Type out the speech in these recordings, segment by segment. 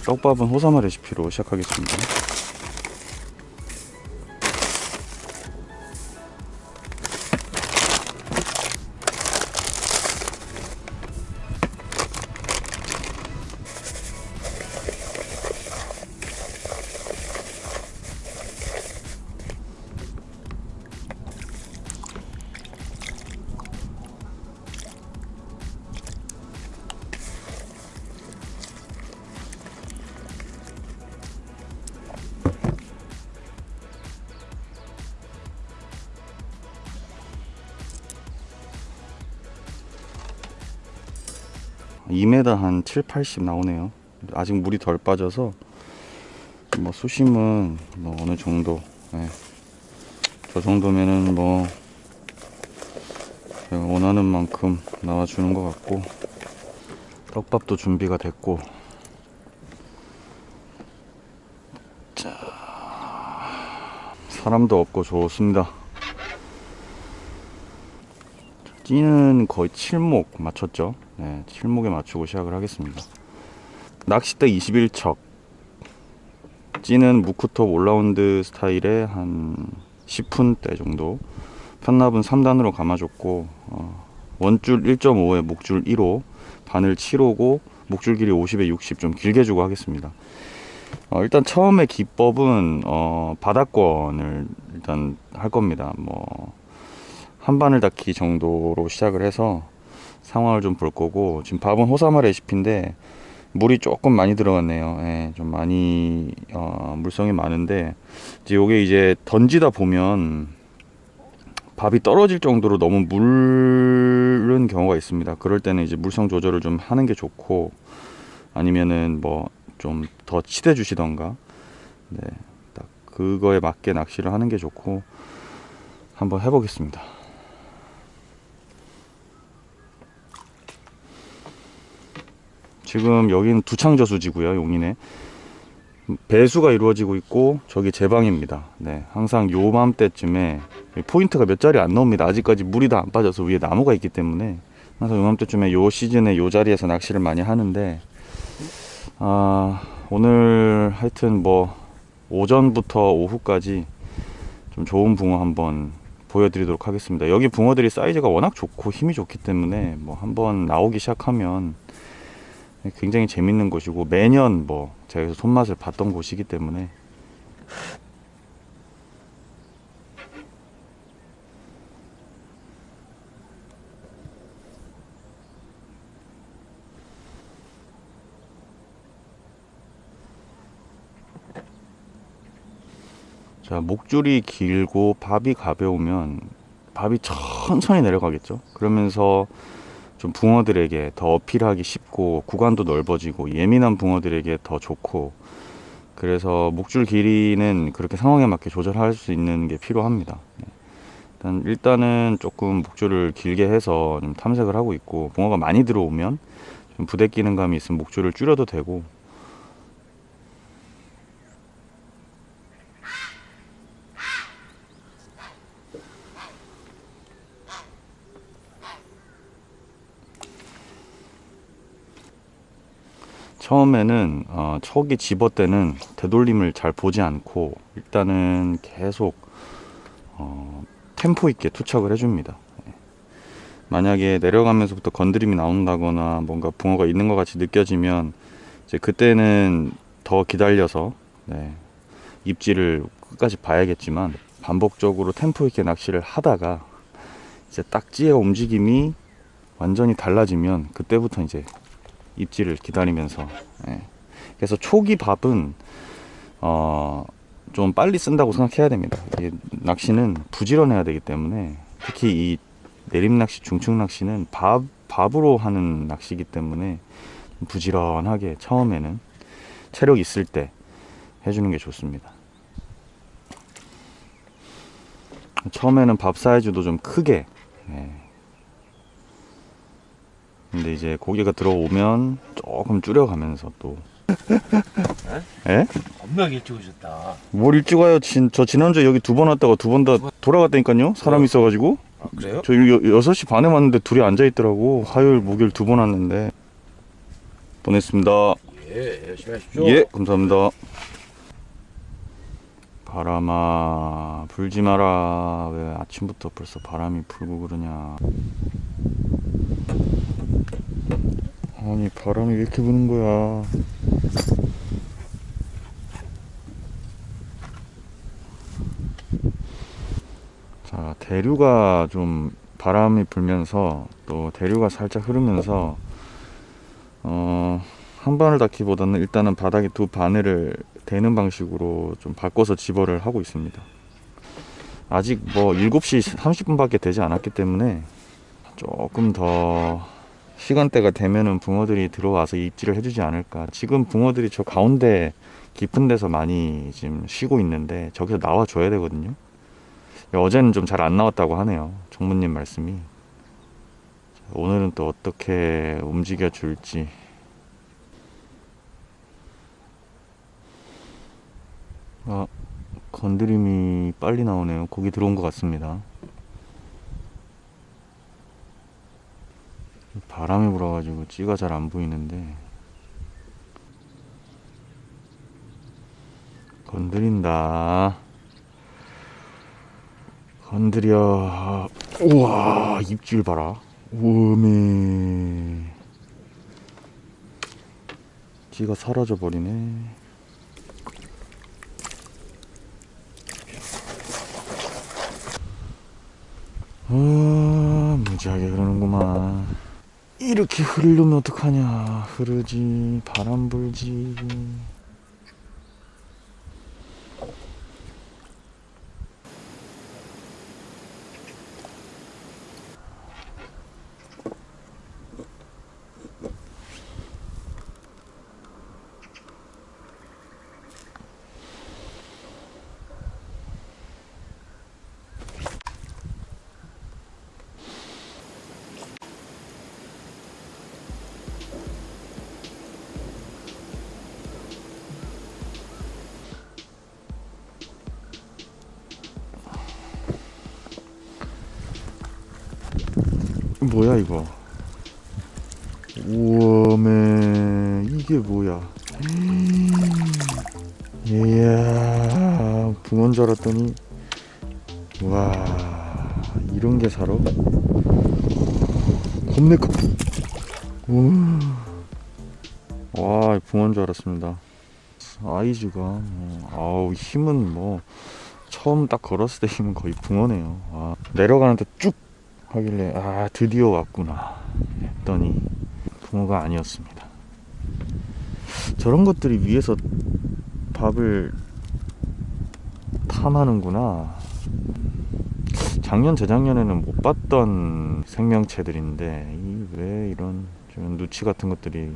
떡밥은 호사마 레시피로 시작하겠습니다. (2m) 한 7, 80 나오네요. 아직 물이 덜 빠져서 뭐 수심은 뭐 어느 정도, 네. 저 정도면은 뭐 제가 원하는 만큼 나와주는 것 같고, 떡밥도 준비가 됐고, 자, 사람도 없고 좋습니다. 찌는 거의 7목 맞췄죠. 네, 7목에 맞추고 시작을 하겠습니다. 낚싯대 21척, 찌는 무크톱 올라운드 스타일의 한 10푼대 정도, 편납은 3단으로 감아줬고, 원줄 1.5에 목줄 1호, 바늘 7호고 목줄 길이 50에 60 좀 길게 주고 하겠습니다. 일단 처음에 기법은 바닥권을 일단 할 겁니다. 뭐 한 바늘 닿기 정도로 시작을 해서 상황을 좀 볼 거고, 지금 밥은 호사마 레시피인데 물이 조금 많이 들어갔네요. 예, 좀 많이 물성이 많은데, 이제 요게 이제 던지다 보면 밥이 떨어질 정도로 너무 물른 경우가 있습니다. 그럴 때는 이제 물성 조절을 좀 하는 게 좋고, 아니면은 뭐 좀 더 치대 주시던가, 네, 딱 그거에 맞게 낚시를 하는 게 좋고, 한번 해보겠습니다. 지금 여기는 두창저수지고요. 용인에 배수가 이루어지고 있고, 저기 제 방입니다. 네, 항상 요맘때쯤에 포인트가 몇 자리 안 나옵니다. 아직까지 물이 다 안 빠져서 위에 나무가 있기 때문에 항상 요맘때쯤에 요 시즌에 요 자리에서 낚시를 많이 하는데, 오늘 하여튼 뭐 오전부터 오후까지 좀 좋은 붕어 한번 보여드리도록 하겠습니다. 여기 붕어들이 사이즈가 워낙 좋고 힘이 좋기 때문에 뭐 한번 나오기 시작하면 굉장히 재밌는 곳이고, 매년 뭐 제가 여기서 손맛을 봤던 곳이기 때문에. 자, 목줄이 길고 밥이 가벼우면 밥이 천천히 내려가겠죠. 그러면서 좀 붕어들에게 더 어필하기 쉽고, 구간도 넓어지고 예민한 붕어들에게 더 좋고, 그래서 목줄 길이는 그렇게 상황에 맞게 조절할 수 있는 게 필요합니다. 일단은 조금 목줄을 길게 해서 좀 탐색을 하고 있고, 붕어가 많이 들어오면 좀 부대 끼는 감이 있으면 목줄을 줄여도 되고. 처음에는 척이 집어 때는 되돌림을 잘 보지 않고 일단은 계속 템포 있게 투척을 해줍니다. 만약에 내려가면서부터 건드림이 나온다거나 뭔가 붕어가 있는 것 같이 느껴지면 이제 그때는 더 기다려서, 네, 입질을 끝까지 봐야겠지만, 반복적으로 템포 있게 낚시를 하다가 이제 딱지의 움직임이 완전히 달라지면 그때부터 이제 입질을 기다리면서, 예. 그래서 초기 밥은 좀 빨리 쓴다고 생각해야 됩니다. 이게 낚시는 부지런해야 되기 때문에, 특히 이 내림낚시, 중층낚시는 밥으로 하는 낚시이기 때문에 부지런하게 처음에는 체력 있을 때 해주는 게 좋습니다. 처음에는 밥 사이즈도 좀 크게, 예. 근데 이제 고기가 들어오면 조금 줄여가면서 또. 예? 겁나 일찍 오셨다. 뭘 일찍 와요? 저 지난주에 여기 2번 왔다가 2번 다 돌아갔다니까요. 사람이 있어가지고. 아, 그래요? 저 6시 반에 왔는데 둘이 앉아있더라고. 화요일 목요일 2번 왔는데. 보냈습니다. 예. 예, 열심히 하십시오. 예, 감사합니다. 바람아, 불지 마라. 왜 아침부터 벌써 바람이 불고 그러냐. 아니, 바람이 왜 이렇게 부는 거야. 자, 대류가 좀 바람이 불면서 또 대류가 살짝 흐르면서 한 바늘 닫기보다는 일단은 바닥에 두 바늘을 대는 방식으로 좀 바꿔서 집어를 하고 있습니다. 아직 뭐 7시 30분밖에 되지 않았기 때문에 조금 더 시간대가 되면은 붕어들이 들어와서 입질을 해주지 않을까. 지금 붕어들이 저 가운데 깊은 데서 많이 지금 쉬고 있는데 저기서 나와줘야 되거든요. 어제는 좀 잘 안 나왔다고 하네요, 종무님 말씀이. 오늘은 또 어떻게 움직여 줄지. 아, 건드림이 빨리 나오네요. 고기 들어온 것 같습니다. 바람이 불어가지고 찌가 잘 안 보이는데 건드린다. 건드려. 우와, 입질 봐라. 우메. 찌가 사라져 버리네. 무지하게 그러는구만. 이렇게 흐르려면 어떡하냐. 흐르지, 바람 불지. 뭐야 이거. 우와매, 이게 뭐야. 이야, 붕어인 줄 알았더니 와, 이런 게 살아? 겁내 커. 와, 붕어인 줄 알았습니다. 사이즈가 아우, 힘은 뭐 처음 딱 걸었을 때 힘은 거의 붕어네요. 아, 내려가는데 쭉 하길래 아, 드디어 왔구나 했더니 붕어가 아니었습니다. 저런 것들이 위에서 밥을 탐하는구나. 작년 재작년에는 못 봤던 생명체들인데 왜 이런 좀 누치 같은 것들이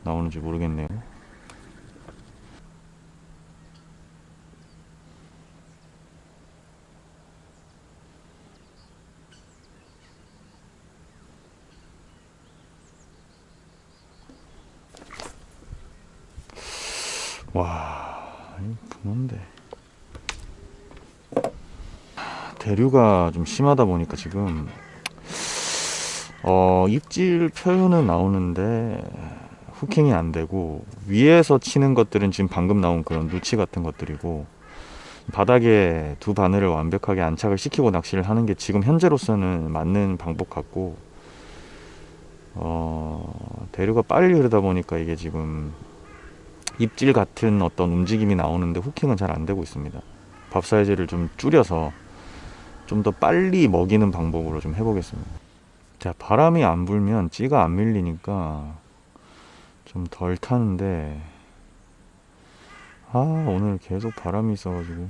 나오는지 모르겠네요. 와, 붕어인데 대류가 좀 심하다 보니까 지금 입질 표현은 나오는데 후킹이 안 되고, 위에서 치는 것들은 지금 방금 나온 그런 누치 같은 것들이고, 바닥에 두 바늘을 완벽하게 안착을 시키고 낚시를 하는 게 지금 현재로서는 맞는 방법 같고, 대류가 빨리 흐르다 보니까 이게 지금 입질 같은 어떤 움직임이 나오는데 후킹은 잘 안 되고 있습니다. 밥 사이즈를 좀 줄여서 좀 더 빨리 먹이는 방법으로 좀 해보겠습니다. 자, 바람이 안 불면 찌가 안 밀리니까 좀 덜 타는데, 아, 오늘 계속 바람이 있어가지고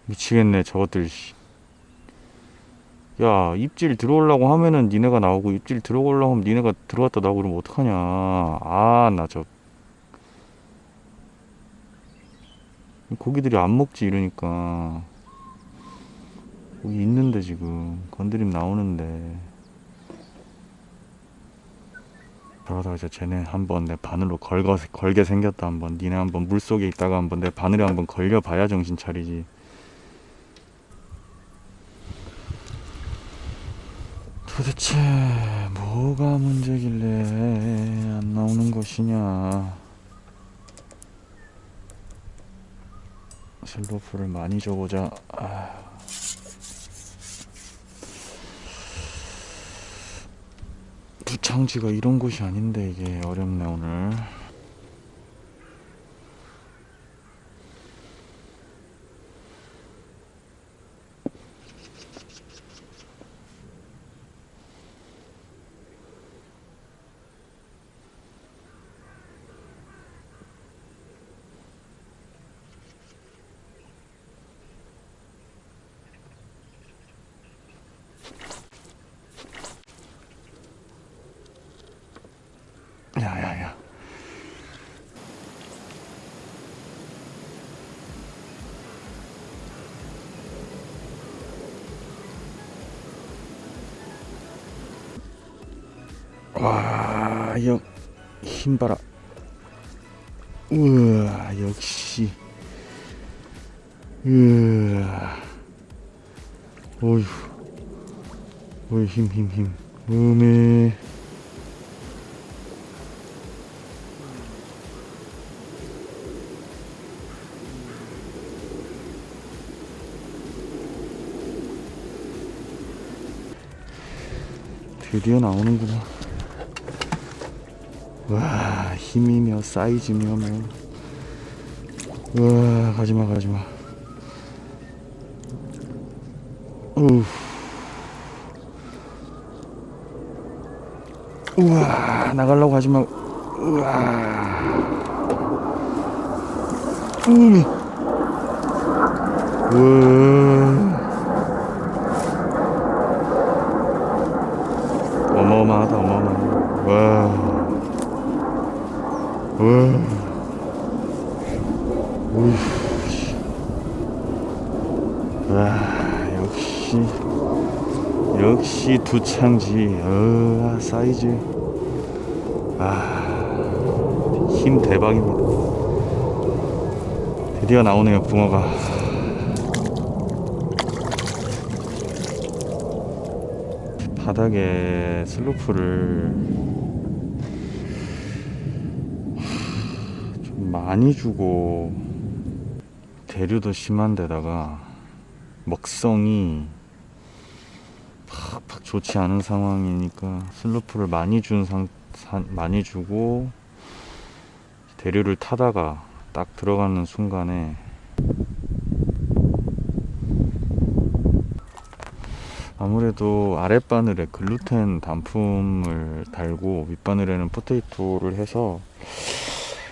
미치겠네 저것들. 야, 입질 들어오려고 하면은 니네가 나오고, 입질 들어오려고 하면 니네가 들어왔다 나오고 그러면 어떡하냐. 아, 나 저 고기들이 안 먹지 이러니까. 고기 있는데 지금 건드림 나오는데, 그러다가 이제 쟤네 한번 내 바늘로 걸게 생겼다. 한번 니네 한번 물속에 있다가 한번 내 바늘에 한번 걸려봐야 정신 차리지. 도대체 뭐 뭐가 문제길래 안 나오는 것이냐. 슬로프를 많이 줘보자. 부창지가 이런 곳이 아닌데 이게 어렵네 오늘. 야야야. 와, 힘 봐라. 우와, 역시. 우와. 어휴. 어휴, 힘. 음에. 드디어 나오는구나. 와, 힘이며 사이즈며 뭐. 우와, 가지마. 우와, 나가려고 하지마. 우와. 우미. 우와. 어마어마하다. 와. 우후. 와, 역시 두창지. 사이즈. 힘 대박입니다. 드디어 나오네요, 붕어가. 바닥에 슬로프를 좀 많이 주고 대류도 심한 데다가 먹성이 팍팍 좋지 않은 상황이니까 슬로프를 많이 주고 대류를 타다가 딱 들어가는 순간에 아무래도 아랫바늘에 글루텐 단품을 달고 윗바늘에는 포테이토를 해서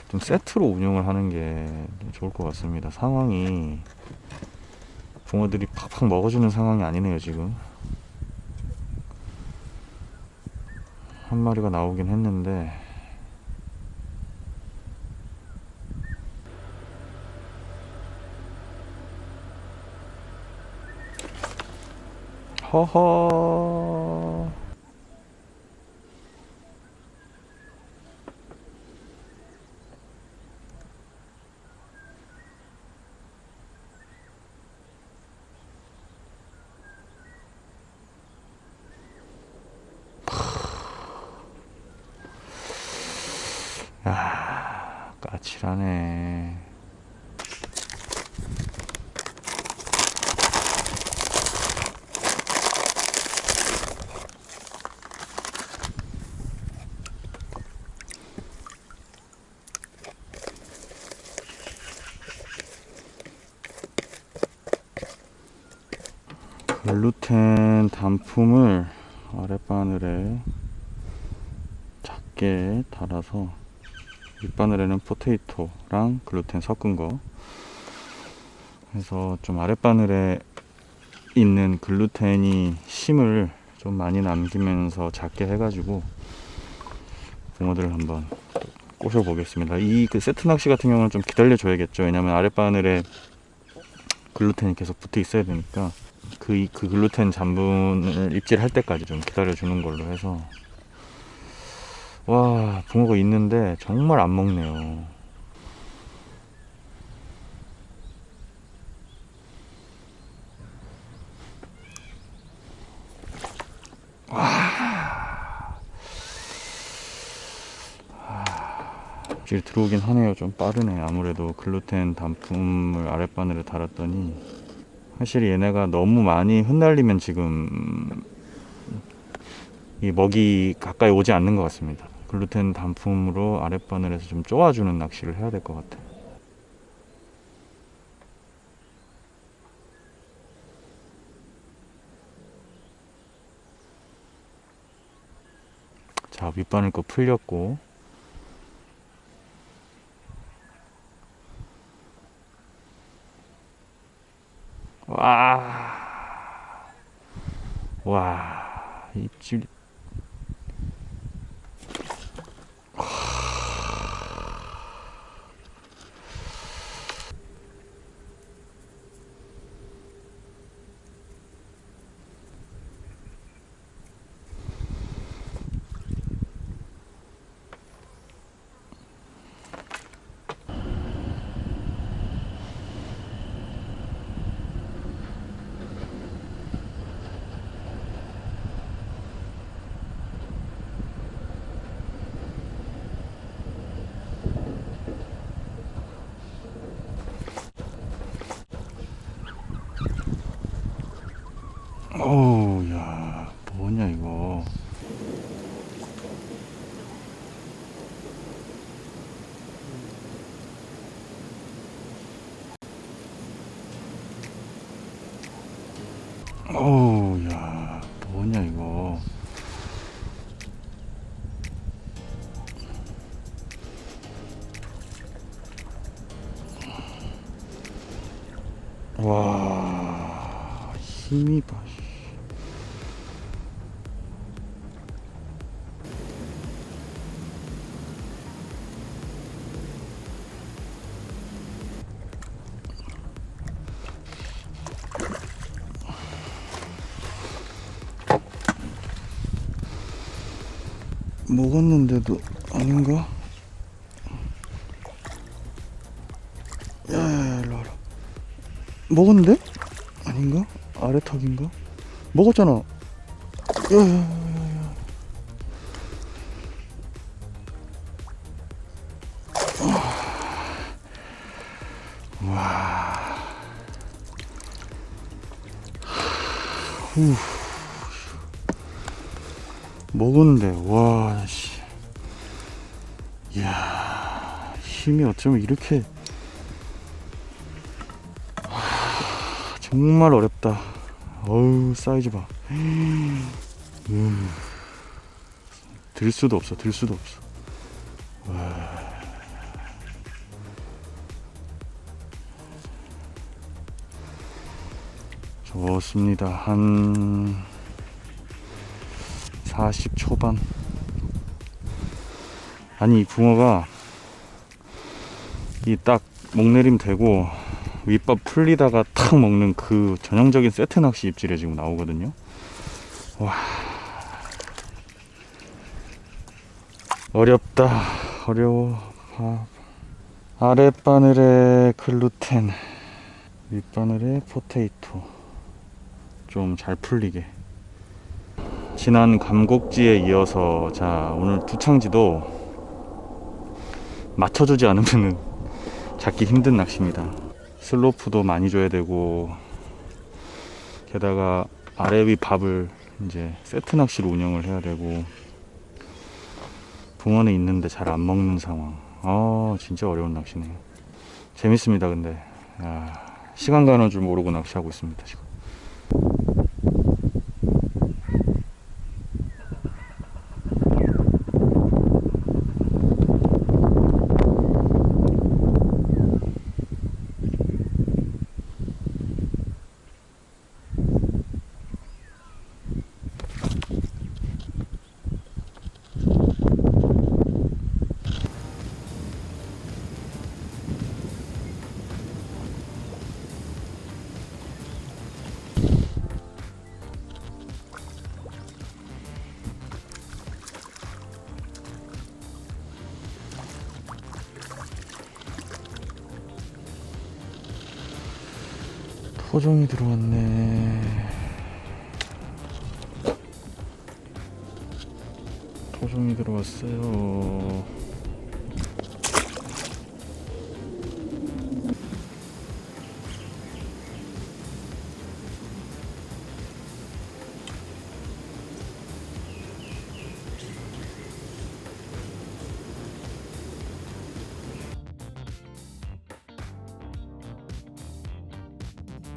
좀 세트로 운영을 하는 게 좋을 것 같습니다. 상황이 붕어들이 팍팍 먹어주는 상황이 아니네요. 지금 한 마리가 나오긴 했는데 허허. 야, 까칠하네. 글루텐 단품을 아랫바늘에 작게 달아서 윗바늘에는 포테이토랑 글루텐 섞은 거 해서 좀 아랫바늘에 있는 글루텐이 심을 좀 많이 남기면서 작게 해가지고 붕어들을 한번 꼬셔 보겠습니다. 그 세트 낚시 같은 경우는 좀 기다려 줘야겠죠. 왜냐면 아랫바늘에 글루텐이 계속 붙어 있어야 되니까 그 글루텐 잔분을 입질할 때까지 좀 기다려 주는 걸로 해서. 와, 붕어가 있는데 정말 안 먹네요. 와, 입질이 들어오긴 하네요. 좀 빠르네. 아무래도 글루텐 단품을 아랫바늘에 달았더니 확실히 얘네가 너무 많이 흩날리면 지금 이 먹이 가까이 오지 않는 것 같습니다. 글루텐 단품으로 아랫바늘에서 좀 쪼아주는 낚시를 해야 될 것 같아요. 자, 윗바늘 거 풀렸고, 와, 입질. 어우, 야, 뭐냐 이거. 어우, 야, 뭐냐 이거. 와, 힘이 봐. 먹었는데도 아닌가? 야야야, 일로 와라. 먹었는데? 아닌가? 아래 턱인가? 먹었잖아. 야야야야. 와. 후. 먹었는데, 와, 씨. 이야, 힘이 어쩌면 이렇게. 정말 어렵다. 어우, 사이즈 봐. 들 수도 없어, 들 수도 없어. 와. 좋습니다. 한 40 초반. 아니, 이 붕어가 이 딱 목내림 되고 윗밥 풀리다가 탁 먹는 그 전형적인 세트 낚시 입질에 지금 나오거든요. 와, 어렵다. 어려워. 아랫바늘에 글루텐, 윗바늘에 포테이토. 좀 잘 풀리게. 지난 감곡지에 이어서 자, 오늘 두창지도 맞춰주지 않으면 잡기 힘든 낚시입니다. 슬로프도 많이 줘야 되고, 게다가 아래 위 밥을 이제 세트 낚시로 운영을 해야 되고, 붕어는 있는데 잘 안 먹는 상황. 진짜 어려운 낚시네요. 재밌습니다. 근데 야, 시간 가는 줄 모르고 낚시하고 있습니다 지금. 토종이 들어왔네. 토종이 들어왔어요.